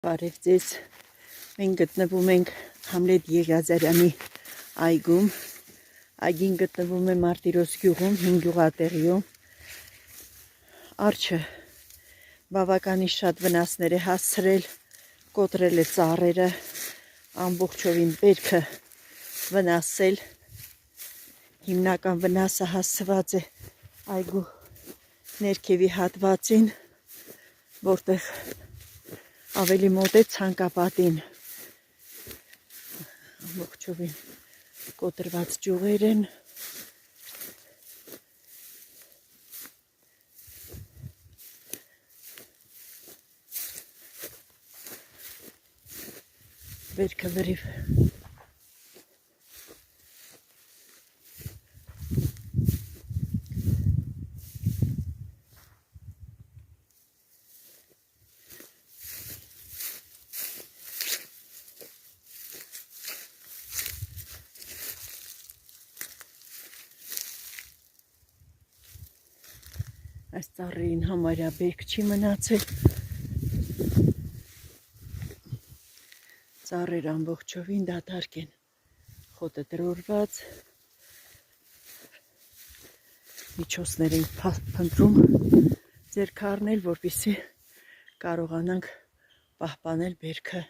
Բարև ձեզ, մենք գտնվում ենք Համլետ Եղիազարյանի այգում, այգին գտնվում է Մարտիրոս գյուղում, 5 գյուղատեղիում, արջը բավականին շատ վնասներ է հասցրել, կոտրել է ծառերը, ամբողջովին բերքը վնասել, հիմնական վնասը հասցված է այգու ներքևի հատվածին, որտեղ ավելի մոտ է ցանկապատին, ամբողջովին կոտրված ճյուղեր են, բերքը վրիվ այս ծառերին համարյա բերք չի մնացել, ծառերը ամբողջովին դատարկ են, խոտը տրորված, միջոցներ ենք փնտրում ձեռք առնել, որպեսզի կարողանանք պահպանել բերքը